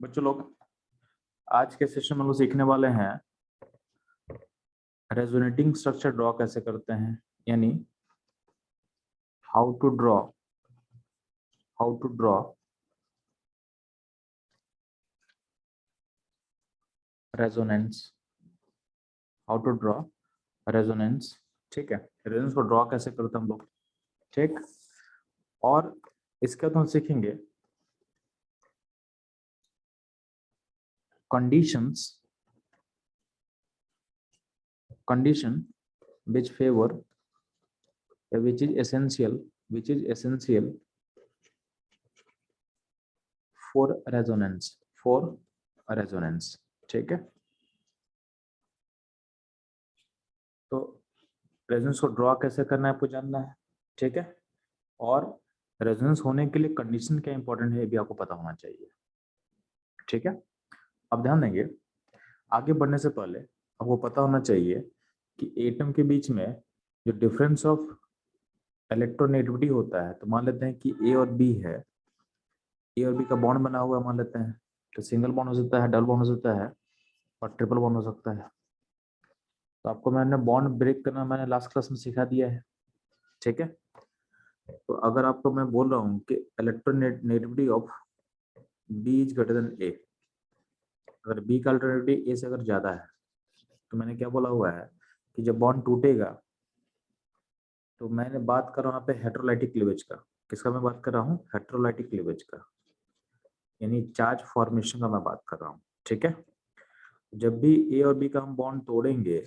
बच्चों लोग आज के सेशन में हम लोग सीखने वाले हैं रेजोनेटिंग स्ट्रक्चर ड्रॉ कैसे करते हैं, यानी how to draw resonance resonance. ठीक है, रेजोनेंस को ड्रॉ कैसे करते हैं हम लोग। ठीक, और इसके बाद हम सीखेंगे condition which favor which is essential for resonance। ठीक है, तो रेजोनेंस को ड्रॉ कैसे करना है आपको जानना है। ठीक है, और रेजोनेंस होने के लिए कंडीशन क्या इंपॉर्टेंट है ये भी आपको पता होना चाहिए। ठीक है, अब ध्यान देंगे, आगे बढ़ने से पहले आपको पता होना चाहिए कि एटम के बीच में जो डिफरेंस ऑफ इलेक्ट्रोनेगेटिविटी होता है, तो मान लेते हैं कि ए और बी है, ए और बी का बॉन्ड बना हुआ मान लेते हैं, तो सिंगल बॉन्ड हो सकता है, डबल बॉन्ड हो सकता है और ट्रिपल बॉन्ड हो सकता है। तो आपको मैंने बॉन्ड ब्रेक करना मैंने लास्ट क्लास में सिखा दिया है। ठीक है, तो अगर आपको मैं बोल रहा हूँ कि electronegativity of B is greater than A, अगर बी का अल्टरनेटिव ए से अगर ज्यादा है, तो मैंने क्या बोला हुआ है कि जब बॉन्ड टूटेगा, तो मैंने बात कर रहा हूँ यहाँ पे हेटेरोलाइटिक क्लीवेज का। किसका मैं बात कर रहा हूँ? हेटेरोलाइटिक क्लीवेज का, यानी चार्ज फॉर्मेशन का मैं बात कर रहा हूँ। ठीक है, जब भी ए और बी का हम बॉन्ड तोड़ेंगे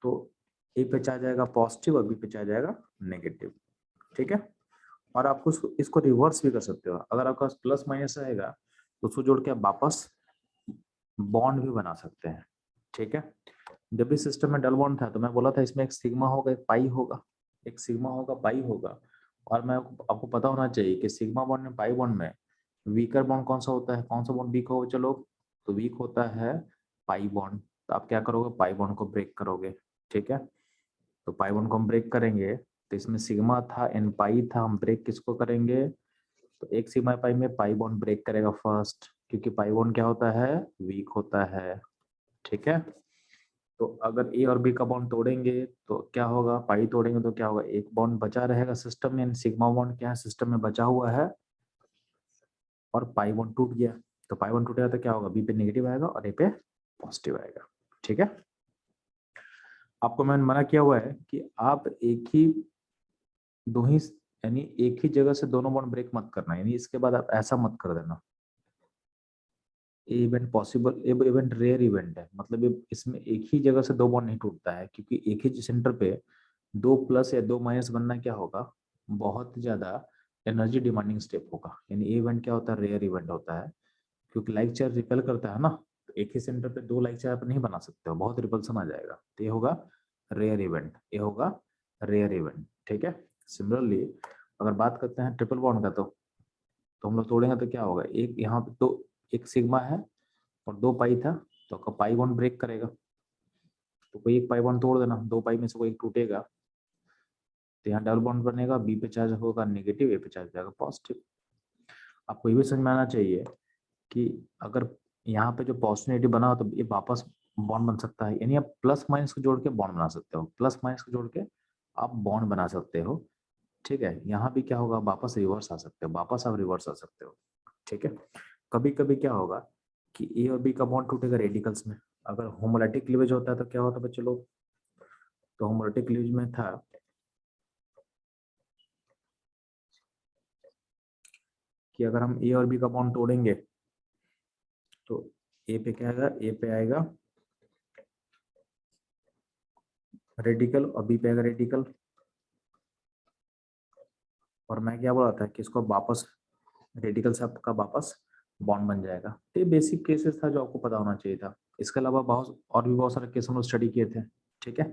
तो ए पे चार्ज आएगा पॉजिटिव और बी पे चार्ज आएगा नेगेटिव। ठीक है, और आपको इसको रिवर्स भी कर सकते हो। अगर आपका प्लस माइनस आएगा तो उसको जोड़ के आप वापस बॉन्ड भी बना सकते हैं। ठीक है, जब भी सिस्टम में डबल बॉन्ड था तो मैं बोला था इसमें एक सिग्मा होगा, एक पाई होगा, एक सिग्मा होगा, पाई होगा। और मैं आपको पता होना चाहिए कि सिग्मा बॉन्ड में, पाई बॉन्ड में वीकर बॉन्ड कौन सा होता है, कौन सा बॉन्ड वीक होगा। चलो, तो वीक होता है पाई बॉन्ड। तो आप क्या करोगे? पाई बॉन्ड को ब्रेक करोगे। ठीक है, तो पाई बॉन्ड को हम ब्रेक करेंगे, तो इसमें सिग्मा था, एन पाई था, हम ब्रेक किसको करेंगे? तो एक सिग्मा पाई में पाई बॉन्ड ब्रेक करेगा फर्स्ट, क्योंकि पाई बॉन्ड क्या होता है? वीक होता है। ठीक है, तो अगर ए और बी का बॉन्ड तोड़ेंगे तो क्या होगा? पाई तोड़ेंगे तो क्या होगा? एक बॉन्ड बचा रहेगा सिस्टम में, सिग्मा बॉन्ड क्या है सिस्टम में बचा हुआ है, और पाई बॉन्ड टूट गया। तो पाई बॉन्ड टूटेगा तो क्या होगा? बी पे नेगेटिव आएगा और ए पे पॉजिटिव आएगा। ठीक है, आपको मैंने मना किया हुआ है कि आप एक ही दो ही यानी एक ही जगह से दोनों बॉन्ड ब्रेक मत करना, यानी इसके बाद आप ऐसा मत कर देना। ये इवेंट पॉसिबल, ये इवेंट रेयर इवेंट है, मतलब इसमें एक ही जगह से दो बॉन्ड नहीं टूटता है, क्योंकि एक ही सेंटर पे दो प्लस या दो माइनस बनना क्या होगा? बहुत ज्यादा एनर्जी डिमांडिंग स्टेप होगा। यानी ये इवेंट क्या होता है? रेयर इवेंट होता है, क्योंकि लाइक चार्ज रिपेल करता है ना, तो एक ही सेंटर पे दो लाइक चार्ज आप नहीं बना सकते हो, बहुत रिपल्सन आ जाएगा। तो ये होगा रेयर इवेंट, ये होगा रेयर इवेंट। ठीक है, सिमिलरली अगर बात करते हैं ट्रिपल बॉन्ड का, तो हम लोग तोड़ेंगे तो क्या होगा? एक यहाँ पे तो एक सिग्मा है और दो पाई था, तो आपका पाई बॉन्ड ब्रेक करेगा, तो कोई एक पाई बॉन्ड तोड़ देना, दो पाई में से कोई एक टूटेगा, तो यहाँ डबल बॉन्ड बनेगा, बी पे चार्ज होगा नेगेटिव, ए पे चार्ज जाएगा पॉजिटिव। आपको ये भी समझ में आना चाहिए कि अगर यहाँ पे जो पॉजिटिव बना हो तो ये वापस बॉन्ड बन सकता है, यानी आप प्लस माइनस को जोड़ के बॉन्ड बना सकते हो, प्लस माइनस को जोड़ के आप बॉन्ड बना सकते हो। ठीक है, यहाँ भी क्या होगा? वापस रिवर्स आ सकते हो, वापस आप रिवर्स आ सकते हो। ठीक है, कभी कभी क्या होगा कि ए और बी का बॉन्ड टूटेगा रेडिकल्स में। अगर होमोलैटिक क्लीवेज होता है तो क्या होता है बच्चों लोग? तो होमोलैटिक क्लीवेज में था कि अगर हम ए और बी का बॉन्ड तोड़ेंगे तो ए पे क्या आएगा? ए पे आएगा रेडिकल और बी पे आएगा रेडिकल। और मैं क्या बोल रहा था कि इसको वापस रेडिकल से आपका वापस बॉन्ड बन जाएगा। तो ये बेसिक केसेस था जो आपको पता होना चाहिए था। इसके अलावा बहुत और भी बहुत सारे केस हम लोग स्टडी किए थे। ठीक है,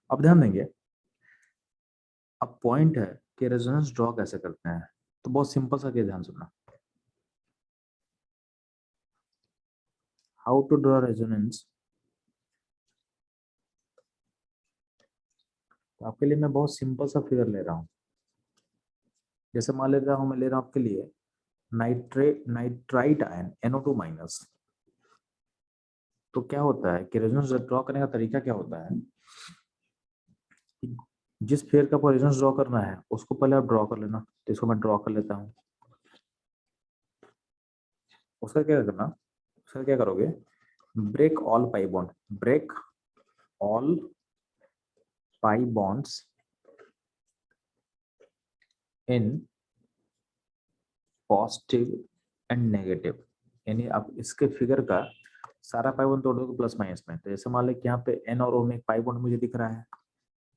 अब ध्यान देंगे, अब पॉइंट है कि रेजोनेंस ड्रॉ कैसे करते हैं। तो बहुत सिंपल सा केस ध्यान सुनना, हाउ टू ड्रॉ रेजोनेंस। तो आपके लिए मैं बहुत सिंपल सा फिगर ले रहा हूँ। जैसे मान लेता हूँ, मैं ले रहा हूँ आपके लिए नाइट्राइट आयन NO2 माइनस। तो क्या होता है कि रेजोनेंस ड्रॉ करने का तरीका क्या होता है, जिस पेयर का आपको रेजोनेंस ड्रॉ करना है उसको पहले आप ड्रॉ कर लेना। तो इसको मैं ड्रॉ कर लेता हूँ। उसका क्या करना, उसका क्या करोगे, break all pi bond, break all pi bonds in positive and negative. यानी आप इसके फिगर का सारा पाई बॉन्ड तोड़ दोगे प्लस माइनस में। तो जैसे मान लें कि यहाँ पे N और O में एक पाई बॉन्ड मुझे दिख रहा है,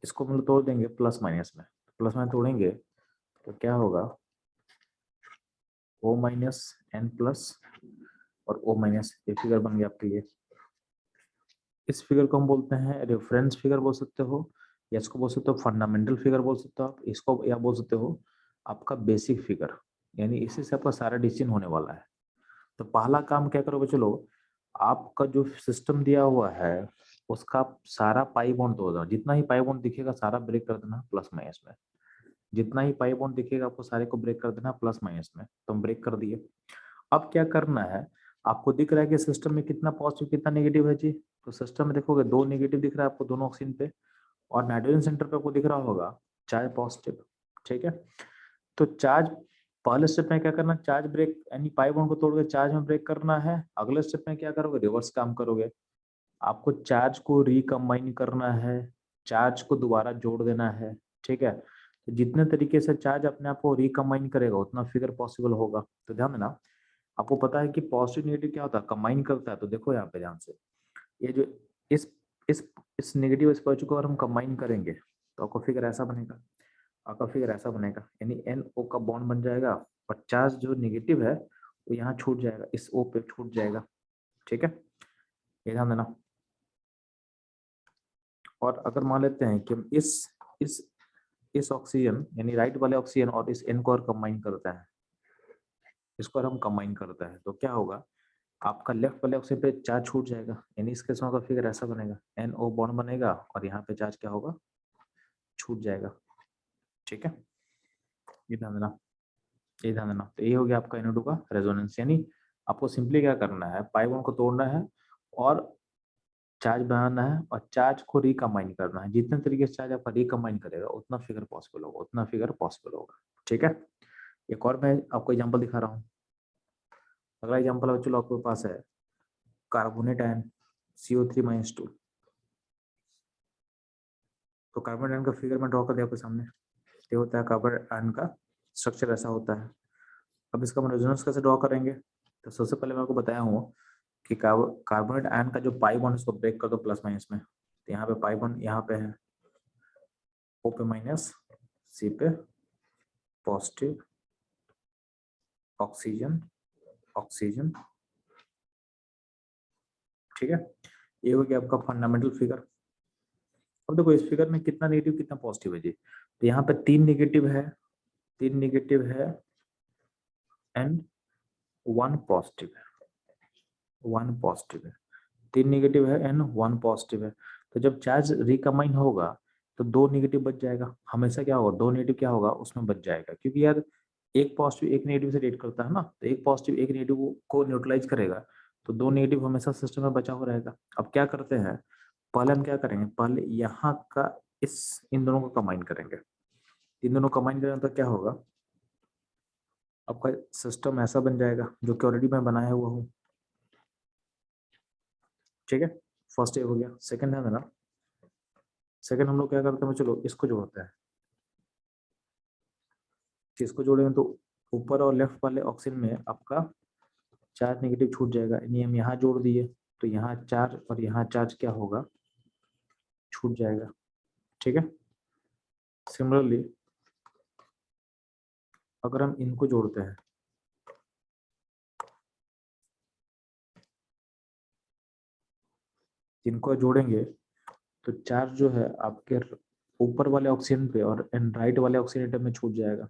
इसको मतलब तोड़ देंगे प्लस माइनस में। प्लस माइनस तोड़ेंगे तो क्या होगा, O माइनस N प्लस और O माइनस, ये फिगर बन गया आपके लिए। इस फिगर को हम बोलते हैं रेफरेंस फिगर बोल सकते हो, या इसको बोल सकते हो फंडामेंटल फिगर बोल सकते हो आप इसको, या बोल सकते हो आपका बेसिक फिगर। यानी इसी से आपका सारा डिसीजन होने वाला है। तो पहला काम क्या करोगे, चलो आपका जो सिस्टम दिया हुआ है उसका सारा पाई बॉन्ड तोड़ दो। जितना ही पाई बॉन्ड दिखेगा सारा ब्रेक कर देना प्लस माइनस में। जितना ही पाई बॉन्ड दिखेगा आपको सारे को ब्रेक कर देना प्लस माइनस में। तो हम ब्रेक कर दिए। अब क्या करना है, आपको दिख रहा है कि सिस्टम में कितना पॉजिटिव कितना नेगेटिव है जी। तो सिस्टम में देखोगे 2 नेगेटिव दिख रहा है आपको दोनों ऑक्सीजन पे, और नाइट्रोजन सेंटर पे आपको दिख रहा होगा चार्ज पॉजिटिव। ठीक है, तो चार्ज पहले स्टेप में क्या करना, चार्ज ब्रेक यानी पाई बॉन्ड को तोड़ के चार्ज में ब्रेक करना है। अगले स्टेप में क्या करोगे, रिवर्स काम करोगे। आपको चार्ज को रिकम्बाइन करना है, चार्ज को दोबारा जोड़ देना है। ठीक है, तो जितने तरीके से चार्ज अपने आप को रिकम्बाइन करेगा उतना फिगर पॉसिबल होगा। तो ध्यान देना, आपको पता है कि पॉजिटिव नेगेटिव क्या होता है, कंबाइन करता है। तो देखो यहाँ पे ध्यान से, ये जो इस इस इस नेगेटिव इस पॉजिटिव को अगर हम कंबाइन करेंगे तो आपको फिगर ऐसा बनेगा, आपका फिगर ऐसा बनेगा। यानी NO का बॉन्ड बन जाएगा और चार्ज जो नेगेटिव है वो यहाँ छूट जाएगा, इस O पे छूट जाएगा। ठीक है, ये ध्यान देना। और अगर मान लेते हैं कि हम इस इस ऑक्सीजन यानी राइट वाले ऑक्सीजन और इस N को और कंबाइन करते हैं, इसको और हम कंबाइन करते हैं, तो क्या होगा, आपका लेफ्ट वाले ऑक्सीजन पे चार्ज छूट जाएगा। यानी इसके समय का फिगर ऐसा बनेगा, NO बॉन्ड बनेगा और यहाँ पे चार्ज क्या होगा, छूट जाएगा। ठीक है, ये ध्यान देना, ये ध्यान देना। तो ये हो गया आपका NO2 का रेजोनेंस। यानी आपको सिंपली क्या करना है, पाई बॉन्ड को तोड़ना है और चार्ज बनाना है और चार्ज को रिकम्बाइन करना है। जितने तरीके से चार्ज आपका रिकम्बाइन करेगा उतना फिगर पॉसिबल होगा, उतना फिगर पॉसिबल होगा। ठीक है, एक और मैं आपको एग्जांपल दिखा रहा हूँ। अगला एग्जांपल चलो आपके पास है कार्बोनेट आयन CO3-2। तो कार्बन आयन का फिगर मैं ड्रॉ कर दिया आपके सामने। ये होता है कार्बन आयन का स्ट्रक्चर, ऐसा होता है। अब इसका हम रेजोनेंस कैसे ड्रॉ करेंगे, तो सबसे पहले मैं आपको बताया हूँ कि कार्बोनेट आयन का जो पाई बॉन्ड उसको ब्रेक कर दो प्लस माइनस में। तो यहाँ पे पाई बॉन्ड यहाँ पे है, O पे माइनस, C पे पॉजिटिव, ऑक्सीजन ऑक्सीजन। ठीक है, ये हो गया आपका फंडामेंटल फिगर। अब देखो इस फिगर में कितना नेगेटिव कितना पॉजिटिव है जी। तो यहाँ पे 3 नेगेटिव है, 3 नेगेटिव है एंड 1 पॉजिटिव है, 1 पॉजिटिव है। 3 नेगेटिव है एंड 1 पॉजिटिव है। तो जब चार्ज रिकम्बाइन होगा तो 2 नेगेटिव बच जाएगा। हमेशा क्या होगा, 2 नेगेटिव क्या होगा उसमें बच जाएगा, क्योंकि यार एक पॉजिटिव एक नेगेटिव से रिएक्ट करता है ना। तो एक पॉजिटिव एक नेगेटिव को न्यूट्रलाइज करेगा, तो 2 नेगेटिव हमेशा सिस्टम में बचा हुआ रहेगा। अब क्या करते हैं, पहले हम क्या करेंगे, पहले यहाँ का इन दोनों को कंबाइन करेंगे। इन दोनों कंबाइन करेंगे तो क्या होगा, आपका सिस्टम ऐसा बन जाएगा जो कि ऑलरेडी मैं बनाया हुआ हूँ। ठीक है, फर्स्ट ये हो गया। सेकंड है ना, सेकंड हम लोग क्या करते हैं, चलो इसको जोड़ते हैं। इसको जोड़ेंगे तो ऊपर और लेफ्ट वाले ऑक्सीजन में आपका चार्ज नेगेटिव छूट जाएगा। यानी हम यहाँ जोड़ दिए तो यहाँ चार्ज और यहाँ चार्ज क्या होगा, छूट जाएगा। ठीक है, सिमिलरली अगर हम इनको जोड़ते हैं, इनको जोड़ेंगे तो चार्ज जो है आपके ऊपर वाले ऑक्सीजन पे और राइट वाले ऑक्सीजन एटम में छूट जाएगा।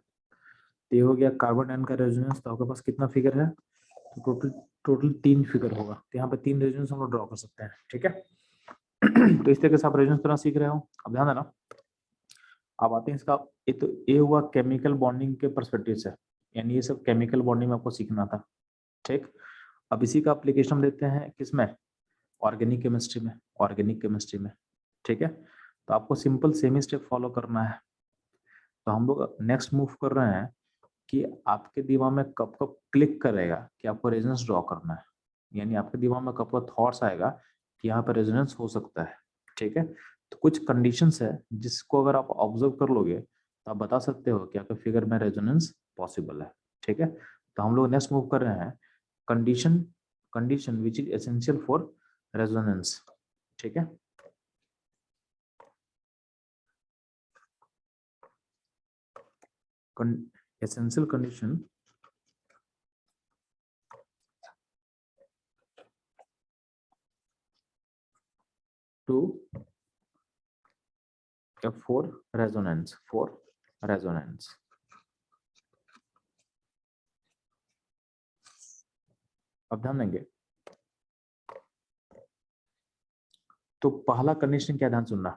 तो ये हो गया कार्बन आयन का रेजोनेंस। तो आपके पास कितना फिगर है, तो टोटल 3 फिगर होगा। तो यहाँ पे 3 रेजोनेंस हम लोग ड्रॉ कर सकते हैं। ठीक है तो इस तरीके से आप रेजोनेंस करना सीख रहे हो। अब ध्यान देना, अब आते हैं इसका, ये तो ये हुआ केमिकल बॉन्डिंग के पर्सपेक्टिव से। यानी ये सब केमिकल बॉन्डिंग में आपको सीखना था। ठीक, अब इसी का एप्लीकेशन हम देते हैं किसमें, ऑर्गेनिक केमिस्ट्री में, ऑर्गेनिक केमिस्ट्री में। ठीक है, तो आपको सिंपल सेमी स्टेप फॉलो करना है। तो हम लोग नेक्स्ट मूव कर रहे हैं कि आपके दिमाग में कब कब क्लिक करेगा कि आपको रेजोनेंस ड्रॉ करना है, यानी आपके दिमाग में कब कब थॉट्स आएगा कि यहाँ पर रेजोनेंस हो सकता है। ठीक है, तो कुछ कंडीशंस है जिसको अगर आप ऑब्जर्व कर लोगे तो आप बता सकते हो कि आपके फिगर में रेजोनेंस पॉसिबल है। ठीक है, तो हम लोग नेक्स्ट मूव कर रहे हैं condition, condition which is essential for resonance. ठीक है, essential condition to for resonance, for resonance। अब ध्यान देंगे, तो पहला कंडीशन क्या, ध्यान सुनना।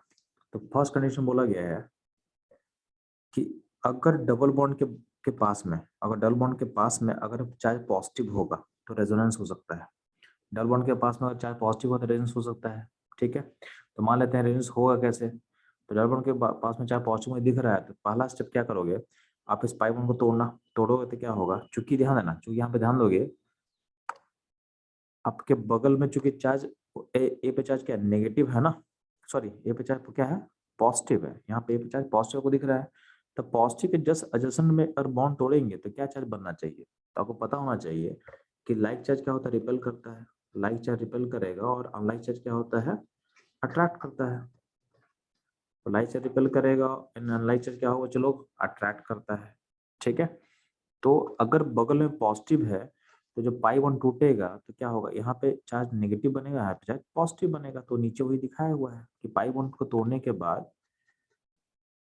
तो फर्स्ट कंडीशन बोला गया है कि अगर डबल बॉन्ड के पास में, अगर डबल बॉन्ड के पास में अगर चार्ज पॉजिटिव होगा तो रेजोनेंस हो सकता है। डबल बॉन्ड के पास में अगर चार्ज पॉजिटिव होगा तो रेजोनेंस हो सकता है। ठीक है, तो मान लेते हैं रेजोनेंस होगा कैसे। तो डबल बॉन्ड के पास में चार्ज पॉजिटिव दिख रहा है तो पहला स्टेप क्या करोगे, आप इस पाई बॉन्ड को तोड़ोगे तो क्या होगा, चूंकि ध्यान देना, चूंकि यहाँ पे ध्यान दोगे आपके बगल में चूंकि चार्ज ए पे चार्ज क्या है, नेगेटिव है ना, सॉरी ए पे चार्ज क्या है, पॉजिटिव है। यहाँ पे ए पे चार्ज पॉजिटिव को दिख रहा है, तो पॉजिटिव के जस्ट एडजेसेंट में अगर बॉन्ड तोड़ेंगे तो क्या चार्ज बनना चाहिए, तो आपको पता होना चाहिए कि लाइक चार्ज क्या होता है, रिपेल करता है। लाइक चार्ज रिपेल करेगा और अनलाइक चार्ज क्या होता है, अट्रैक्ट करता है। तो लाइक चार्ज रिपेल करेगा, अनलाइक चार्ज क्या होगा, चलो अट्रैक्ट करता है। ठीक है, तो अगर बगल में पॉजिटिव है तो जब पाई बॉन्ड टूटेगा तो क्या होगा, यहाँ पे चार्ज नेगेटिव बनेगा, यहाँ पे चार्ज पॉजिटिव बनेगा। तो नीचे वही दिखाया हुआ है कि पाई बॉन्ड को तोड़ने के बाद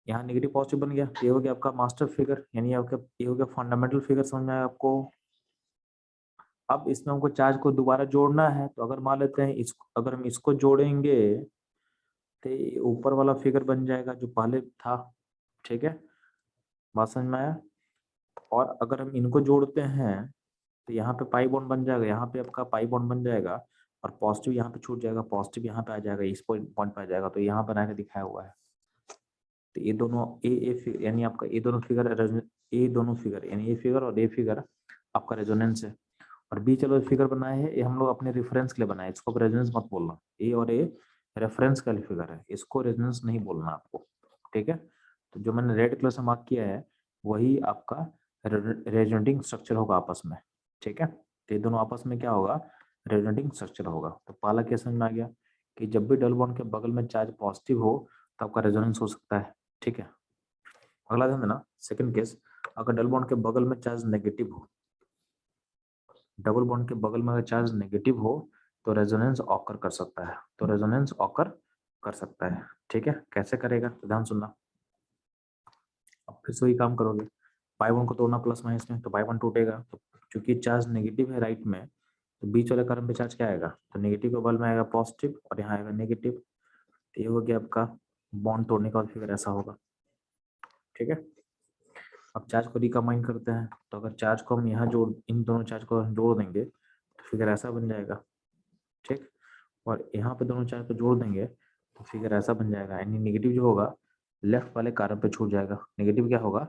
यहाँ नेगेटिव पॉजिटिव बन गया। ये हो गया आपका मास्टर फिगर, यानी आपका ये हो गया फंडामेंटल फिगर, समझ में आया आपको। अब इसमें हमको चार्ज को दोबारा जोड़ना है, तो अगर मान लेते हैं इसको, अगर हम इसको जोड़ेंगे तो ऊपर वाला फिगर बन जाएगा जो पहले था। ठीक है, बात समझ में आया। और अगर हम इनको जोड़ते हैं तो यहाँ पे पाई बॉन्ड बन जाएगा, यहाँ पे आपका पाई बॉन्ड बन जाएगा और पॉजिटिव यहाँ पे छूट जाएगा, पॉजिटिव यहाँ पे आ जाएगा, इस पॉइंट पे आ जाएगा। तो यहाँ बना के दिखाया हुआ है। तो ये दोनों यानी आपका ये दोनों फिगर, ये दोनों फिगर यानी ये फिगर और ये फिगर आपका रेजोनेंस है। और बी चलो फिगर बनाए हैं, ये हम लोग अपने रेफरेंस के लिए बनाए, इसको रेजोनेंस मत बोलना। ए और ए रेफरेंस का फिगर है, इसको रेजोनेंस नहीं बोलना आपको। ठीक है, तो जो मैंने रेड कलर से मार्क किया है वही आपका रेजोनेटिंग स्ट्रक्चर होगा आपस में। ठीक है, तो ये दोनों आपस में क्या होगा, रेजोनेटिंग स्ट्रक्चर होगा। तो पहला केस समझ में आ गया कि जब भी डबल बॉन्ड के बगल में चार्ज पॉजिटिव हो तो आपका रेजोनेंस हो सकता है। ठीक है, अगला ध्यान देना, सेकंड केस, अगर डबल बॉन्ड के बगल में चार्ज नेगेटिव हो, डबल बॉन्ड के बगल में अगर चार्ज नेगेटिव हो तो रेजोनेंस ऑकर कर सकता है, तो रेजोनेंस ऑकर कर सकता है। ठीक है, कैसे करेगा, तो ध्यान सुनना। अब फिर से वही काम करोगे, पाई बॉन्ड को तोड़ना प्लस माइनस में, तो पाई बॉन्ड टूटेगा। तो चूंकि चार्ज नेगेटिव है राइट में, तो बीच वाले कर्म पे चार्ज क्या आएगा, तो नेगेटिव के बगल में आएगा पॉजिटिव और यहाँ आएगा नेगेटिव। तो ये हो गया आपका बॉन्ड तोड़ने का फिगर ऐसा होगा। ठीक है, अब चार्ज को रिकम्बाइन करते हैं, तो अगर चार्ज को हम यहाँ जोड़, इन दोनों चार्ज को जोड़ देंगे तो फिगर ऐसा बन जाएगा। ठीक, और यहाँ पे दोनों चार्ज को जोड़ देंगे तो फिगर ऐसा बन जाएगा, यानी नेगेटिव जो होगा लेफ्ट वाले कार्बन पे छूट जाएगा, नेगेटिव क्या होगा,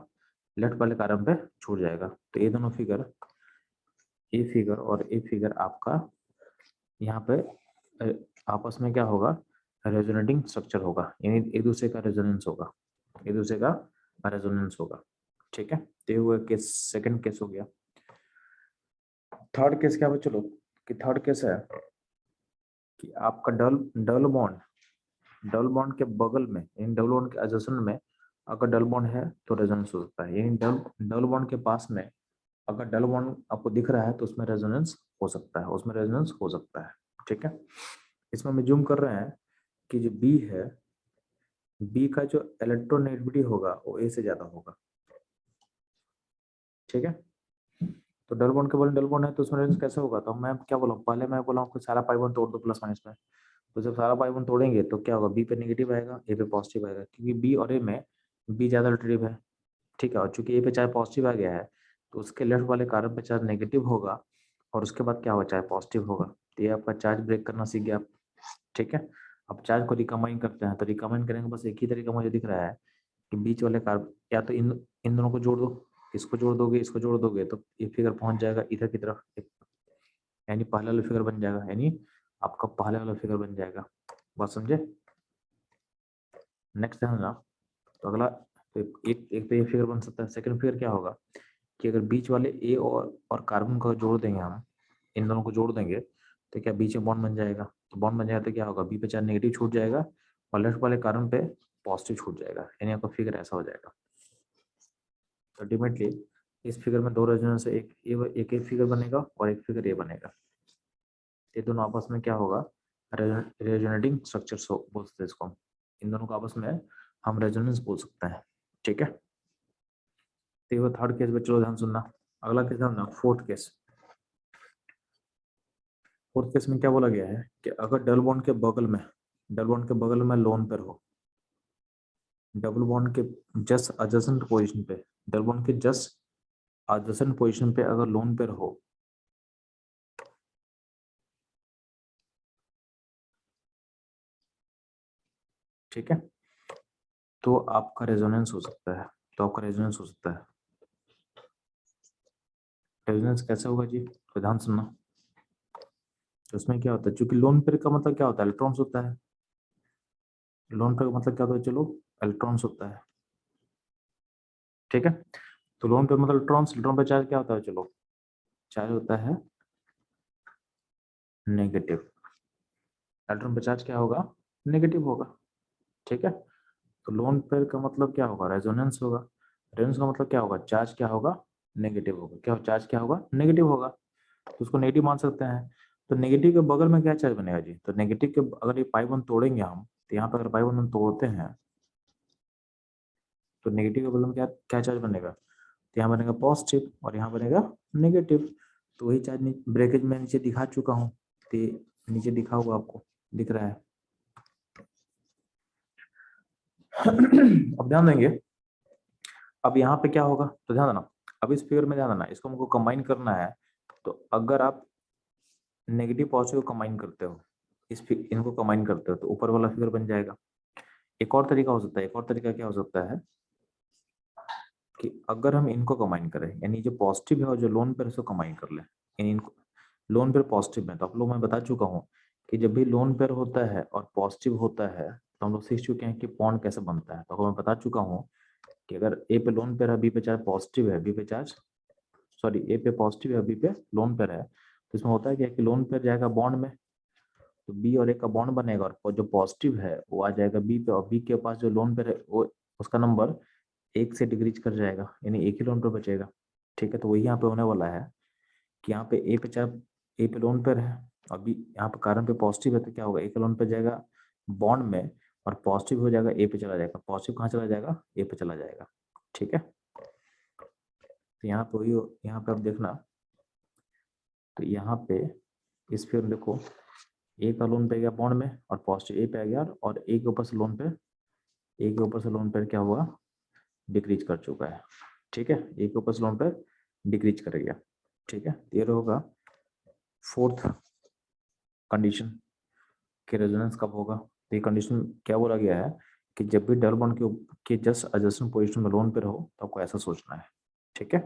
लेफ्ट वाले कार्बन पे छूट जाएगा। तो ये दोनों फिगर, ए फिगर और ए फिगर आपका यहाँ पे आपस में क्या होगा, रेजोनेटिंग स्ट्रक्चर होगा, यानी एक दूसरे का रेजोनेंस होगा, एक दूसरे का रेजोनेंस होगा। ठीक है, तो ये हुआ केस, सेकंड केस हो गया। थर्ड केस क्या है चलो, कि थर्ड केस है कि आपका डबल बॉन्ड, डबल बॉन्ड के बगल में यानी डबल बॉन्ड के एडजेसेंट में अगर डबल बॉन्ड है तो रेजोनेंस हो सकता है, यानी डबल बॉन्ड के पास में अगर डबल बॉन्ड आपको दिख रहा है तो उसमें रेजोनेंस हो सकता है, उसमें रेजोनेंस हो सकता है। ठीक है, इसमें हम जूम कर रहे हैं कि जो बी है, बी का जो इलेक्ट्रोनेगेटिविटी होगा वो ए से ज्यादा होगा। ठीक है, तो डबल बॉन्ड के बगल डबल बॉन्ड है तो उसमें रेजोनेंस कैसे होगा, तो मैं क्या बोला, पहले मैं बोला आपको सारा पाई बॉन्ड तोड़ दो प्लस माइनस में। तो जब सारा पाई बॉन्ड तोड़ेंगे तो क्या होगा, बी पे नेगेटिव आएगा, ए पे पॉजिटिव आएगा, क्योंकि बी और ए में बी ज्यादा अल्टरनेटिव है। ठीक है, और चूंकि ए पे चाहे पॉजिटिव आ गया है तो उसके लेफ्ट वाले कार्बन पे चार्ज नेगेटिव होगा और उसके बाद क्या होगा, चार्ज पॉजिटिव होगा। तो ये आपका चार्ज ब्रेक करना सीख गया आप। ठीक है, अब चार्ज को रिकम्बाइन करते हैं। तो रिकम्बाइन करेंगे बस एक ही तरीका मुझे दिख रहा है कि बीच वाले कार्बन या तो इन दोनों को जोड़ दो, इसको जोड़ दोगे, इसको जोड़ दोगे, तो ये फिगर पहुंच जाएगा इधर की तरफ, यानी पहला वाला फिगर बन जाएगा, यानी आपका पहले वाला फिगर बन जाएगा। बात समझे? नेक्स्ट है ना, तो अगला तो एक तो ये फिगर बन सकता है। सेकंड फिगर क्या होगा कि अगर बीच वाले ए और कार्बन को जोड़ देंगे, हम इन दोनों को जोड़ देंगे, तो क्या बीच में बॉन्ड बन जाएगा। तो बॉन्ड बन जाएगा तो क्या होगा, बी पे चार्ज नेगेटिव छूट जाएगा और लेफ्ट वाले कार्बन पे पॉजिटिव छूट जाएगा, यानी आपका फिगर ऐसा हो जाएगा। अल्टीमेटली इस फिगर में दो रेजोनेंस से एक फिगर बनेगा और एक फिगर ए बनेगा। ये दोनों आपस में क्या होगा, रेजोनेटिंग स्ट्रक्चर्स बोल सकते हैं इसको हम। इन दोनों को आपस में हम रेजोनेंस बोल सकते हैं। ठीक है, तो ये थर्ड केस बच्चों ध्यान सुनना। अगला केस है ना फोर्थ केस। फोर्थ केस में क्या बोला गया है कि अगर डबल बॉन्ड के बगल में लोन पेयर हो, डबल बॉन्ड के जस्ट एडजेसेंट पोजीशन पे, डबल बॉन्ड के जस्ट एडजेसेंट पोजीशन पे अगर लोन पेयर हो, ठीक है, तो आपका रेजोनेंस हो सकता है। रेजोनेंस कैसे होगा जी, तो ध्यान सुनना। तो उसमें क्या होता है, क्योंकि लोन पेयर का मतलब क्या होता है, इलेक्ट्रॉन्स होता है। लोन पेयर का मतलब क्या होता है, चलो इलेक्ट्रॉन्स होता है। ठीक है, तो लोन पेयर मतलब इलेक्ट्रॉन्स, इलेक्ट्रॉन पे चार्ज क्या होता है, चलो चार्ज होता है नेगेटिव। इलेक्ट्रॉन पे चार्ज क्या होगा, नेगेटिव होगा। ठीक है, तो लोन पेयर का मतलब क्या होगा, रेजोनेंस होगा। रेजोनेंस का मतलब क्या होगा, चार्ज क्या होगा, नेगेटिव होगा। क्या चार्ज क्या होगा, नेगेटिव होगा। तो उसको नेगेटिव मान सकते हैं। तो नेगेटिव के बगल में क्या चार्ज बनेगा जी, तो नेगेटिव के अगर ये पाई बॉन्ड तोड़ेंगे हम, तो यहाँ पर अगर पाई बॉन्ड हम तोड़ते हैं तो नेगेटिव के बगल में क्या क्या चार्ज बनेगा, तो यहाँ बनेगा पॉजिटिव और यहाँ बनेगा नेगेटिव। तो वही चार्ज ब्रेकेज में नीचे दिखा चुका हूँ, तो नीचे दिखा हुआ आपको दिख रहा है। अब ध्यान देंगे, अब यहाँ पे क्या होगा, तो ध्यान देना। अब इस फिगर में ध्यान देना, इसको हमको कंबाइन करना है। तो अगर आप नेगेटिव पॉजिटिव कंबाइन करते हो, इनको कंबाइन करते हो, तो ऊपर वाला फिगर बन जाएगा। एक और तरीका हो सकता है, एक और तरीका क्या हो सकता है कि अगर हम इनको कंबाइन करें, यानी जो पॉजिटिव है और जो लोन पेयर उसको कंबाइन कर ले, यानी इनको लोन पेयर पॉजिटिव में, तो आप लोग मैं बता चुका हूँ कि जब भी लोन पेयर होता है और पॉजिटिव होता है तो हम लोग सीख चुके हैं कि बॉन्ड कैसे बनता है। तो मैं बता चुका हूँ कि अगर ए पे लोन पेयर है, बी पे चार्ज पॉजिटिव है, बी पे चार्ज सॉरी ए पे पॉजिटिव है, बी पे लोन पेयर है, तो इसमें होता है क्या कि लोन पेयर जाएगा बॉन्ड में, तो बी और ए का बॉन्ड बनेगा और जो पॉजिटिव है वो आ जाएगा बी पे, और बी के पास जो लोन पेयर है वो उसका नंबर एक से डिक्रीज कर जाएगा, यानी एक ही लोन पेयर बचेगा। ठीक है, तो वही यहाँ पे होने वाला है कि यहाँ पे ए पे लोन पेयर है और बी यहाँ पे कार्बन पे पॉजिटिव है, तो क्या होगा, ए का लोन पे जाएगा बॉन्ड में और पॉजिटिव हो जाएगा ए पे चला जाएगा, पॉजिटिव कहाँ चला जाएगा, ए पे चला जाएगा। ठीक है, तो यहाँ पे वही, यहाँ पे आप देखना, तो यहाँ पे इस फिर देखो ए का लोन पे गया बॉन्ड में और पॉजिटिव ए पे आ गया, और ए के ऊपर से लोन पे, ए के ऊपर से लोन पे क्या हुआ, डिक्रीज कर चुका है। ठीक है, ए के ऊपर से लोन पे डिक्रीज कर गया। ठीक है, ये होगा फोर्थ कंडीशन कि रेजोनेंस कब होगा। तो ये कंडीशन क्या बोला गया है कि जब भी डबल बॉन्ड के जस्ट एडजेसेंट पोजीशन में लोन पेयर हो तो आपको ऐसा सोचना है। ठीक है,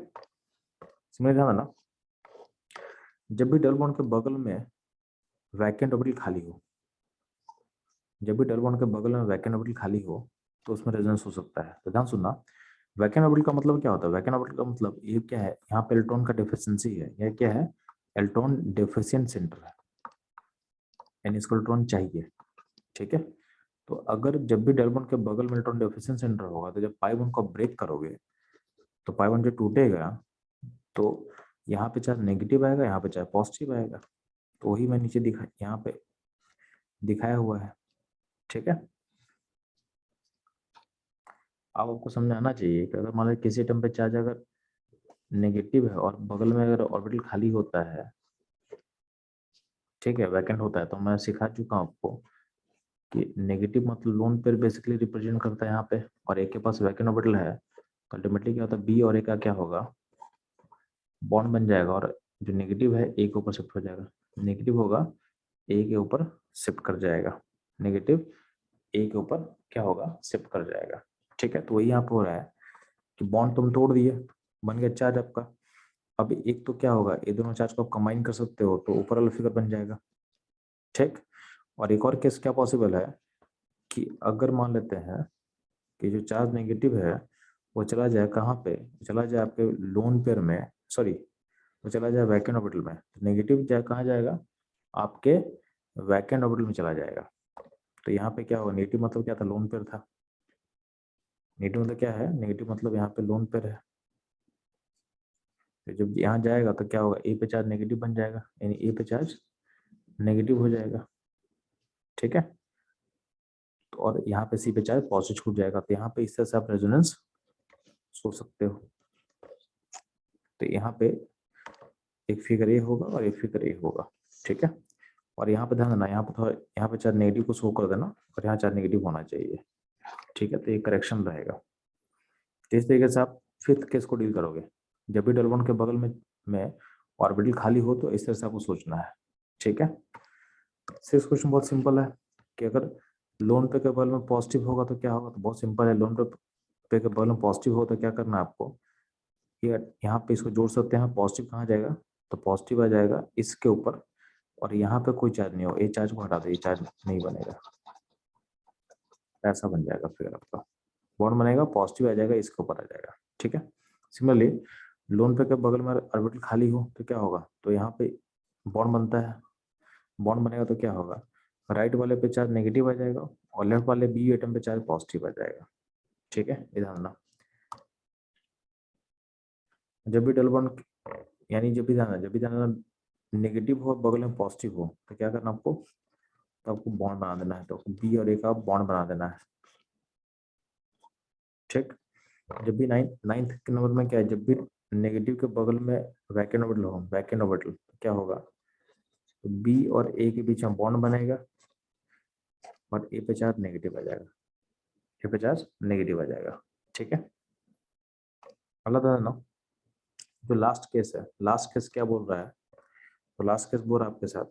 समझ ध्यान ना, जब भी डबल बॉन्ड के बगल में वैकेंट ऑर्बिटल खाली हो, जब भी डबल बॉन्ड के बगल में वैकेंट ऑर्बिटल खाली हो तो उसमें रेजोनेंस हो सकता है। तो ध्यान सुनना, वैकेंट ऑर्बिटल का मतलब क्या होता है, वैकेंट ऑर्बिटल का मतलब ये क्या है, यहाँ पे इलेक्ट्रॉन का डेफिशिएंसी है, यह क्या है, इलेक्ट्रॉन डेफिशिएंट सेंटर है, यानी इसको इलेक्ट्रॉन चाहिए। ठीक है, तो अगर जब भी डबल बॉन्ड के बगल में इलेक्ट्रॉन डेफिशिएंट सेंटर होगा, तो जब पाई बॉन्ड को ब्रेक करोगे तो पाई बॉन्ड जो टूटेगा तो यहाँ पे चाहे नेगेटिव आएगा, यहाँ पे चाहे पॉजिटिव आएगा। तो वही मैं नीचे यहाँ पे दिखाया हुआ है। ठीक है, अब आपको समझ आना चाहिए कि अगर मान लो किसी एटम पे चार्ज अगर नेगेटिव है और बगल में अगर ऑर्बिटल खाली होता है, ठीक है, वैकेंट होता है, तो मैं सिखा चुका हूँ आपको कि नेगेटिव मतलब लोन पेयर बेसिकली रिप्रेजेंट करता है यहाँ पे, और एक के पास वैकेंट ऑर्बिटल है, तो अल्टीमेटली क्या होता है, बी और ए का क्या होगा, बॉन्ड बन जाएगा और जो नेगेटिव है ए के ऊपर शिफ्ट हो जाएगा, नेगेटिव होगा ए के ऊपर शिफ्ट कर जाएगा, नेगेटिव ए के ऊपर क्या होगा, शिफ्ट कर जाएगा। ठीक है, तो वही यहाँ पे हो रहा है कि बॉन्ड तुम तोड़ दिए, बन गया चार्ज आपका। अब एक तो क्या होगा, ये दोनों चार्ज को आप कंबाइन कर सकते हो तो ऊपर वाला फिगर बन जाएगा। ठीक, और एक और केस क्या पॉसिबल है कि अगर मान लेते हैं कि जो चार्ज नेगेटिव है वो चला जाए कहाँ पे, चला जाए आपके लोन पेयर में, सॉरी वो चला जाए वैकेंट ऑर्बिटल में, तो नेगेटिव जाए कहाँ जाएगा, आपके वैकेंट ऑर्बिटल में चला जाएगा। तो यहाँ पे क्या होगा, नेगेटिव मतलब क्या था, लोन पेयर था। नेगेटिव मतलब क्या है, नेगेटिव मतलब यहाँ पे लोन पेयर है। तो जब यहाँ जाएगा तो क्या होगा, ए पे चार्ज नेगेटिव बन जाएगा, यानी ए पे चार्ज नेगेटिव हो जाएगा। ठीक है, तो और यहाँ पे सी पे चार्ज पॉजिटिव छूट जाएगा। तो यहाँ पे इस तरह से आप रेजोनेंस सोच सकते हो। तो यहाँ पे एक फिगर ए होगा और एक फिगर ए होगा। ठीक है, और यहाँ पे ध्यान देना, यहाँ पे थोड़ा, यहाँ पे चार्ज नेगेटिव को शो कर देना और यहाँ चार्ज नेगेटिव होना चाहिए। ठीक है, तो ये करेक्शन रहेगा। इस तरीके से आप फिफ्थ केस को डील करोगे। जब भी डबल बॉन्ड के बगल में ऑर्बिटल खाली हो तो इस तरह से आपको सोचना है। ठीक है, सिक्स क्वेश्चन बहुत सिंपल है कि अगर लोन पे के बगल में पॉजिटिव होगा तो क्या होगा, तो बहुत सिंपल है, लोन पे के बगल में पॉजिटिव हो तो क्या करना है आपको, ये यहाँ पे इसको जोड़ सकते हैं। पॉजिटिव कहाँ जाएगा, तो पॉजिटिव आ जाएगा इसके ऊपर, और यहाँ पे कोई चार्ज नहीं हो, ये चार्ज को हटा दो, ये चार्ज नहीं बनेगा, ऐसा बन जाएगा फिर आपका बॉन्ड बनेगा, पॉजिटिव आ जाएगा, इसके ऊपर आ जाएगा। ठीक है, सिमिलरली लोन पे के बगल में ऑर्बिटल खाली हो तो क्या होगा, तो यहाँ पे बॉन्ड बनता है, बॉन्ड बनेगा तो क्या होगा, राइट वाले पे चार्ज नेगेटिव आ जाएगा और लेफ्ट वाले बी एटम पे चार्ज पॉजिटिव आ जाएगा। ठीक है, ध्यान रखना, जब भी डबल बॉन्ड, यानी जब भी ध्यान नेगेटिव हो बगल में पॉजिटिव हो तो क्या करना आपको, तो आपको बॉन्ड बना देना है, तो बी और ए का बॉन्ड बना देना है। ठीक, जब भी नाइन्थ के नंबर में क्या है, जब भी नेगेटिव के बगल में वैकेंट ऑर्बिटल हो, वैकेंट ऑर्बिटल तो क्या होगा, तो बी और ए के बीच में बॉन्ड बनेगा और ए पे चार्ज नेगेटिव आ जाएगा, ए पे चार्ज नेगेटिव आ जाएगा। ठीक है, अगला था ना, जो लास्ट केस है, लास्ट केस क्या बोल रहा है, तो लास्ट केस बोल रहा है आपके साथ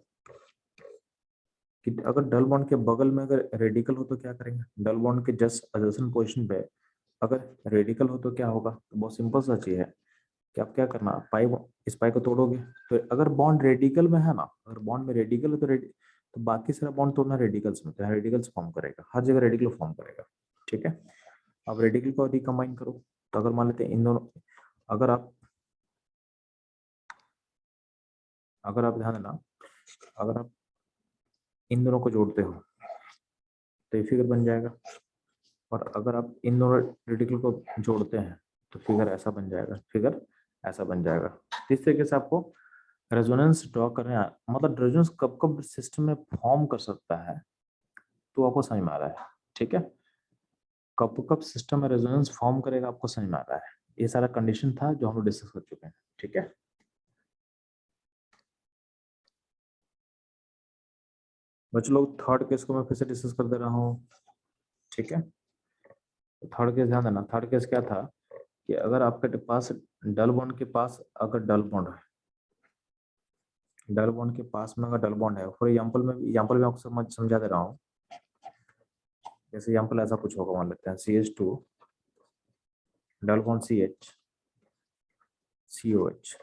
कि अगर डबल बॉन्ड के बगल में अगर रेडिकल हो तो क्या करेंगे, डबल बॉन्ड के जस्ट एडजेसेंट पोजीशन पे अगर रेडिकल हो तो क्या होगा, तो बहुत सिंपल सा चीज है कि आप क्या करना, पाई, इस पाई को तोड़ोगे, तो अगर बॉन्ड रेडिकल में है ना, अगर बॉन्ड में रेडिकल है तो बाकी सारा बॉन्ड तोड़ना रेडिकल्स में, तो रेडिकल्स फॉर्म करेगा, हर जगह रेडिकल फॉर्म करेगा। ठीक है, अब रेडिकल को रिकम्बाइन करो, तो अगर मान लेते हैं इन दोनों, अगर आप ध्यान देना, अगर आप इन दोनों को जोड़ते हो तो ये फिगर बन जाएगा, और अगर आप इन दोनों रेडिकल को जोड़ते हैं तो फिगर ऐसा बन जाएगा, फिगर ऐसा बन जाएगा। तो इस तरीके से आपको रेजोनेंस ड्रॉ करना, मतलब रेजोनेंस कब कब सिस्टम में फॉर्म कर सकता है तो आपको समझ में आ रहा है। ठीक है, कब कब सिस्टम में रेजोनेंस फॉर्म करेगा आपको समझ में आ रहा है। ये सारा कंडीशन था जो हम लोग डिस्कस कर चुके हैं। ठीक है, बच्चों लोग थर्ड केस को मैं फिर से डिस्कस कर दे रहा हूँ। ठीक है, थर्ड केस ध्यान देना, थर्ड केस क्या था कि अगर आपके पास डबल बॉन्ड के पास अगर डबल बॉन्ड है, डबल बॉन्ड के पास में अगर डबल बॉन्ड है, फॉर एग्जाम्पल में आपको समझा दे रहा हूँ। जैसे एग्जाम्पल ऐसा कुछ होगा, मान लेते हैं CH2 double bond CH COH।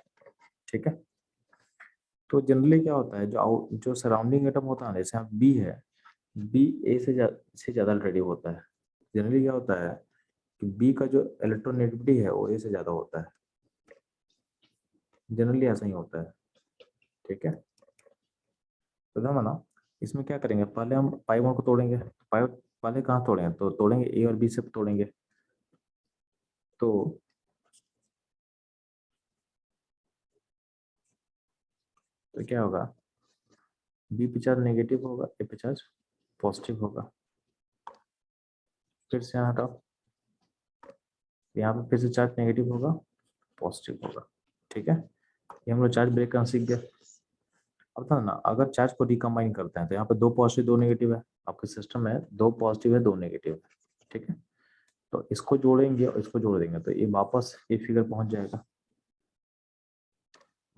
ठीक है, तो जनरली क्या होता है, जो सराउंडिंग एटम होता है, जैसे बी है, बी ए से ज्यादा रेडियो होता है। जनरली क्या होता है कि बी का जो इलेक्ट्रोनेगेटिविटी है वो ए से ज्यादा होता है, जनरली ऐसा ही होता है। ठीक है, तो ध्यान ना, इसमें क्या करेंगे, पहले हम पाई बॉन्ड को तोड़ेंगे, पाई पहले कहाँ तोड़ेंगे, तो तोड़ेंगे ए और बी से तोड़ेंगे। तो क्या होगा, बी पे चार्ज नेगेटिव होगा, ए पे चार्ज पॉजिटिव होगा। फिर से यहाँ हटाओ, यहाँ पे फिर से चार्ज नेगेटिव होगा, पॉजिटिव होगा। ठीक है, ये हम लोग चार्ज ब्रेक करना सीख गए। अब था ना, अगर चार्ज को रिकम्बाइन करते हैं तो यहाँ पे दो पॉजिटिव दो नेगेटिव है, आपके सिस्टम में दो पॉजिटिव है दो नेगेटिव है। ठीक है, तो इसको जोड़ेंगे और इसको जोड़ देंगे तो ये वापस ये फिगर पहुंच जाएगा।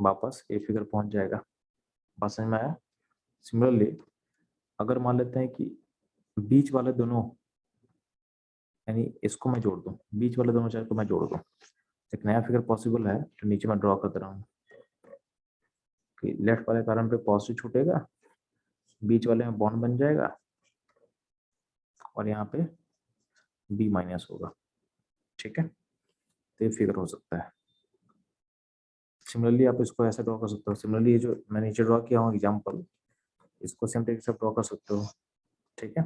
वापस ये फिगर पहुंच जाएगा। बात समझ में आया? सिमिलरली अगर मान लेते हैं कि बीच वाले दोनों, यानी इसको मैं जोड़ दूं, बीच वाले दोनों चार्ज को मैं जोड़ दूं, एक नया फिगर पॉसिबल है तो नीचे मैं ड्रॉ कर रहा हूँ कि लेफ्ट वाले कार्बन पे पॉजिटिव छूटेगा, बीच वाले में बॉन्ड बन जाएगा और यहाँ पे बी माइनस होगा। ठीक है, तो ये फिगर हो सकता है। सिमिलरली आप इसको ऐसे ड्रॉ कर सकते हो। सिमिलरली ये जो मैं नीचे ड्रॉ किया हूँ एग्जाम्पल, इसको सेम तरीके से ड्रॉ कर सकते हो। ठीक है,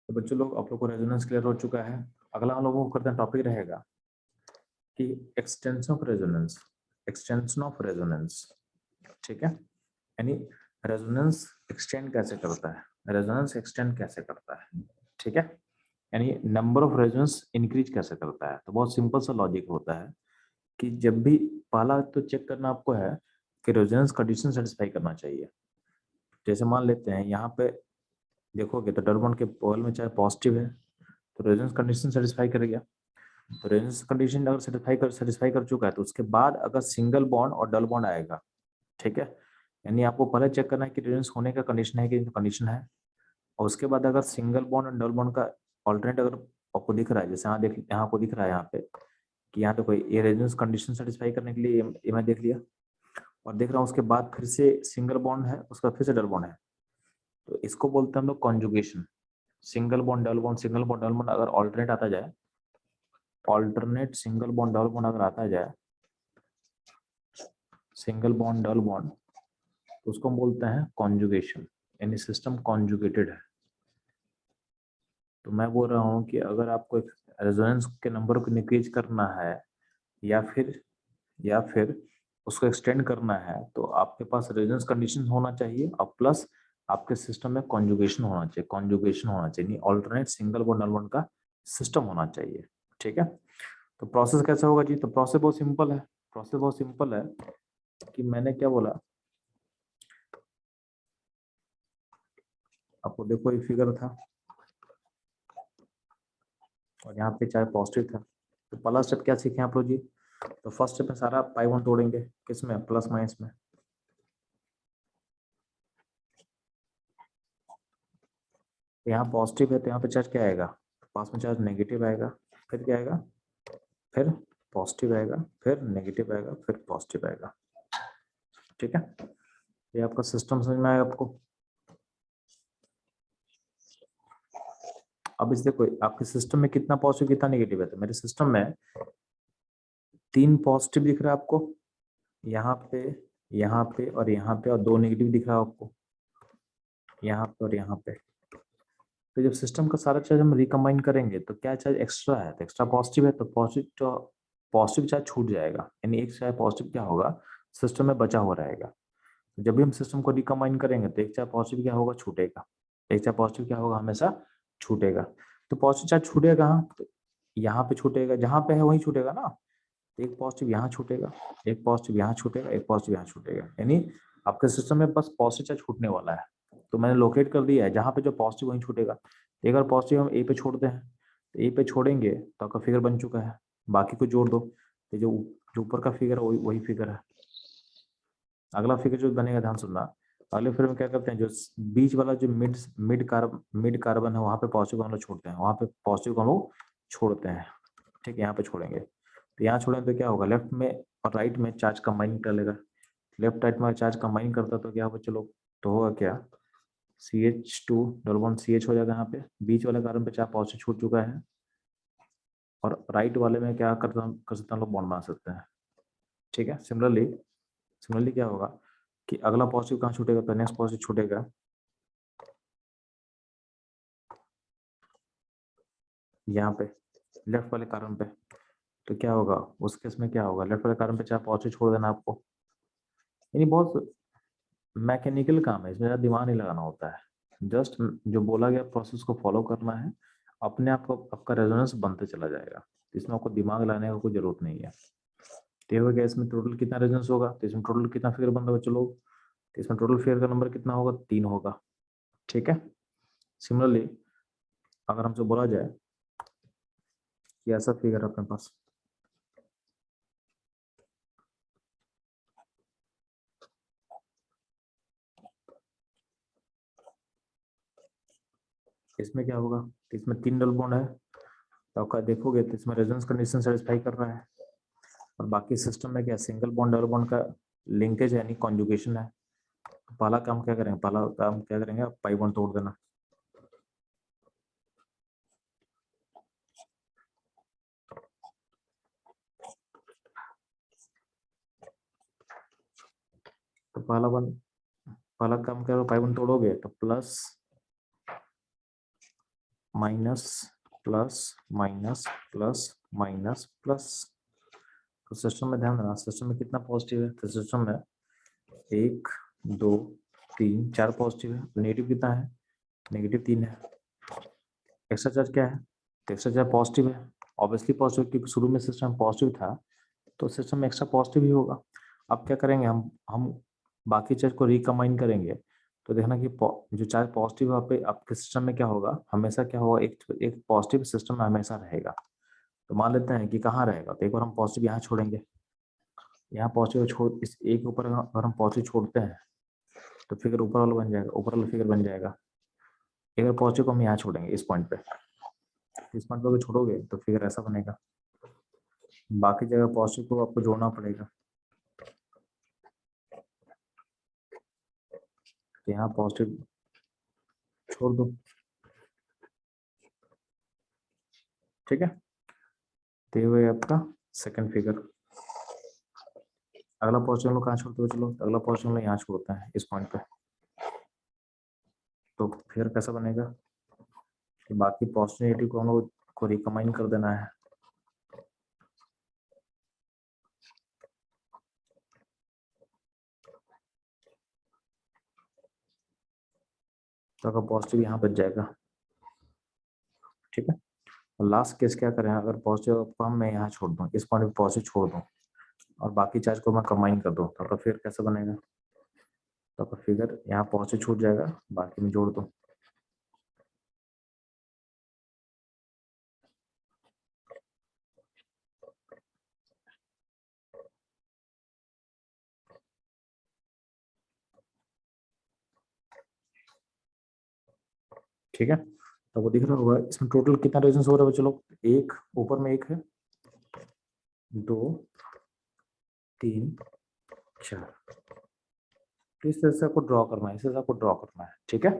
तो बच्चों लोग आप लोग को रेजोनेंस क्लियर हो चुका है। अगला हम लोगों को करते हैं टॉपिक रहेगा कि extension of resonance, extension of resonance. ठीक है, यानी रेजोनेंस एक्सटेंड कैसे करता है, रेजोनेंस एक्सटेंड कैसे करता है। ठीक है, यानी नंबर ऑफ रेजोनेंस इंक्रीज कैसे करता है। तो बहुत सिंपल सा लॉजिक होता है कि जब भी पहला तो चेक करना आपको है कि रेजोनेंस कंडीशन सेटिस्फाई करना चाहिए। जैसे मान लेते हैं यहाँ पे देखोगे तो डबल बॉन्ड के बगल में चाहे पॉजिटिव है तो रेजोनेंस कंडीशन सेटिस्फाई करेगा। तो रेजोनेंस कंडीशन अगर सेटिस्फाई कर चुका है तो उसके बाद अगर सिंगल बॉन्ड और डबल बॉन्ड आएगा। ठीक है, यानी आपको पहले चेक करना है कि रेजोनेंस होने का कंडीशन है कि कंडीशन है, और उसके बाद अगर सिंगल बॉन्ड और डबल बॉन्ड का ऑल्टरनेट अगर आपको दिख रहा है, जैसे यहाँ देख, यहाँ आपको दिख रहा है यहाँ पे कि यहाँ तो कोई ये रेजोनेंस कंडीशन सेटिस्फाई करने के लिए ये मैं देख लिया, और देख रहा हूँ उसके बाद फिर से सिंगल बॉन्ड है, उसका फिर से डबल बॉन्ड है, तो इसको बोलते हैं हम लोग conjugation. Single bond double bond, single bond double bond अगर ऑल्टरनेट आता जाए, alternate single bond double bond अगर आता जाए, सिंगल बॉन्ड डबल बॉन्ड, तो उसको हम बोलते हैं कॉन्जुगेशन, यानी सिस्टम कॉन्जुगेटेड है। तो मैं बोल रहा हूँ कि अगर आपको एक रेजोनेंस के नंबर को इंक्रीज करना है या फिर उसको एक्सटेंड करना है, तो आपके पास रेजोनेंस कंडीशन होना चाहिए और प्लस आपके सिस्टम में कॉन्जुगेशन होना चाहिए, कॉन्जुगेशन होना चाहिए, alternate single bond double bond का सिस्टम होना चाहिए। ठीक है, तो प्रोसेस कैसा होगा जी? तो प्रोसेस बहुत सिंपल है, प्रोसेस बहुत सिंपल है कि मैंने क्या बोला आपको, देखो ये फिगर था और यहाँ पे चाहे पॉजिटिव था। तो पहला स्टेप क्या सीखे आप लोग जी? तो फर्स्ट स्टेप में सारा पाई वन तोड़ेंगे, किसमें? प्लस माइनस में। तो यहाँ पॉजिटिव है तो यहाँ पे चार्ज क्या आएगा? पास में चार्ज नेगेटिव आएगा, फिर क्या आएगा? फिर पॉजिटिव आएगा, फिर नेगेटिव आएगा, फिर पॉजिटिव आएगा। ठीक है, ये आपका सिस्टम समझ में आएगा आपको? अब इस देखो आपके सिस्टम में कितना पॉजिटिव कितना नेगेटिव है। तो मेरे सिस्टम में 3 पॉजिटिव दिख रहा है आपको, यहाँ पे, यहाँ पे और यहाँ पे, और 2 नेगेटिव दिख रहा है आपको यहाँ पे और यहाँ पे। तो जब सिस्टम का सारा चार्ज हम रिकम्बाइन करेंगे तो क्या चार्ज एक्स्ट्रा है? तो एक्स्ट्रा पॉजिटिव है, तो पॉजिटिव चार्ज छूट जाएगा, यानी एक चार्ज पॉजिटिव क्या होगा? सिस्टम में बचा हुआ रहेगा। जब भी हम सिस्टम को रिकम्बाइन करेंगे तो एक चार्ज पॉजिटिव क्या होगा? छूटेगा। एक चार्ज पॉजिटिव क्या होगा? हमेशा छूटेगा। तो पॉजिटिव चार्ज छूटेगा कहाँ? तो यहाँ पे छूटेगा, जहाँ पे है वहीं छूटेगा ना। एक पॉजिटिव यहाँ छूटेगा, एक पॉजिटिव यहाँ छूटेगा, एक पॉजिटिव यहाँ छूटेगा, यानी आपके सिस्टम में बस पॉजिटिव चार्ज छूटने वाला है। तो मैंने लोकेट कर दिया है जहाँ पे जो पॉजिटिव वहीं छूटेगा। एक बार पॉजिटिव हम ए पे छोड़ते हैं तो ए पे छोड़ेंगे तो आपका फिगर बन चुका है, बाकी को जोड़ दो तो जो जो ऊपर का फिगर है वही फिगर है। अगला फिगर जो बनेगा ध्यान सुनना, अगले फिगर में क्या करते हैं, जो बीच वाला जो मिड कार्बन है वहाँ पे पॉजिटिव हम लोग छोड़ते हैं, वहाँ पे पॉजिटिव हम लोग छोड़ते हैं। ठीक है, यहाँ पे छोड़ेंगे तो यहाँ छोड़ेंगे तो क्या होगा? लेफ्ट में और राइट में चार्ज कंबाइन कर लेगा। लेफ्ट राइट में चार्ज कंबाइन करता तो क्या होगा? चलो, तो होगा क्या? CH2 डबल बॉन्ड CH हो जाएगा। यहाँ पे बीच वाले कार्बन पे चार्ज पॉजिटिव छूट चुका है, और राइट वाले में क्या कर सकते हैं हम लोग? बॉन्ड बना सकते हैं। ठीक है, सिमिलरली क्या होगा कि अगला पॉजिटिव कहाँ छूटेगा? तो नेक्स्ट पॉजिटिव छूटेगा यहाँ पे लेफ्ट वाले कार्बन पे। तो क्या होगा उस केस में? क्या होगा? लेफ्ट वाले कार्बन पे चाहे पॉजिटिव छोड़ देना आपको, यानी बहुत मैकेनिकल काम है, इसमें ज़्यादा दिमाग नहीं लगाना होता है। जस्ट जो बोला गया प्रोसेस को फॉलो करना है, अपने आप को आपका रेजोनेंस बनते चला जाएगा। इसमें आपको दिमाग लगाने का कोई जरूरत नहीं है। तो हो गया, इसमें टोटल कितना रेजोनेंस होगा? तो इसमें टोटल कितना फिगर बन रहा है चलो? तो इसमें टोटल फिगर का नंबर कितना होगा? 3 होगा। ठीक है, सिमिलरली अगर हमसे बोला जाए कि ऐसा फिगर अपने पास, इसमें क्या होगा, इसमें 3 डबल बॉन्ड है, तो आपका देखोगे तो इसमें रेजोनेंस कंडीशन सेटिस्फाई कर रहा है, और बाकी सिस्टम में क्या सिंगल बॉन्ड डबल बॉन्ड का लिंकेज है, यानी कॉन्जुगेशन है। पहला काम क्या करेंगे, पहला काम क्या करेंगे, आप पाई बॉन्ड तोड़ देना। तो पहला काम क्या, पाई बॉन्ड तोड़ोगे तो plus minus plus minus plus minus plus. तो सिस्टम में ध्यान देना, सिस्टम में कितना पॉजिटिव है, तो सिस्टम में 1 2 3 4 पॉजिटिव है, नेगेटिव कितना है, नेगेटिव 3 है। एक्स्ट्रा चार्ज क्या है, तो एक्स्ट्रा चार्ज पॉजिटिव है, ऑब्वियसली पॉजिटिव, क्योंकि शुरू में सिस्टम पॉजिटिव था तो सिस्टम में एक्स्ट्रा पॉजिटिव ही होगा। अब क्या करेंगे, हम बाकी चार्ज को रिकम्बाइन करेंगे, तो देखना कि जो चार्ज पॉजिटिव है पे आपके सिस्टम में क्या होगा, हमेशा क्या होगा, एक पॉजिटिव सिस्टम में हमेशा रहेगा। तो मान लेते हैं कि कहाँ रहेगा, तो एक बार हम पॉजिटिव यहाँ छोड़ेंगे, यहाँ पॉजिटिव छोड़, इस एक ऊपर अगर हम पॉजिटिव छोड़ते हैं तो फिगर ऊपर वाला बन जाएगा, ऊपर वाला फिगर बन जाएगा। एक बार पॉजिटिव को हम यहाँ छोड़ेंगे इस पॉइंट पे, इस पॉइंट पे अगर छोड़ोगे तो फिगर ऐसा बनेगा। बाकी जगह पॉजिटिव को आपको जोड़ना पड़ेगा, तो यहाँ पॉजिटिव छोड़ दो, ठीक है। तो ये हुआ आपका सेकंड फिगर। अगला पॉजिटिव लोग कहाँ छोड़ते हो, चलो अगला पॉजिटिव लोग यहाँ छोड़ते हैं इस पॉइंट पे, तो फिर कैसा बनेगा कि बाकी पॉजिटिव को हम लोग को रिकम्बाइन कर देना है। तो अगर पॉजिटिव यहाँ बच जाएगा, ठीक है। और लास्ट केस क्या करें, अगर पॉजिटिव को मैं यहाँ छोड़ दूँ, इस पॉइंट पे पॉजिटिव छोड़ दूँ और बाकी चार्ज को मैं कंबाइन कर दूँ, तो फिर कैसा बनेगा, तो आपका फिगर यहाँ पॉजिटिव छूट जाएगा, बाकी में जोड़ दो। ठीक है, तो वो दिख रहा होगा, इसमें टोटल कितना रेजिस्टेंस हो रहा है, चलो एक ऊपर में एक है, 2 3 4, तो इस तरह से आपको ड्रॉ करना है, इस तरह से आपको ड्रॉ करना है, ठीक है।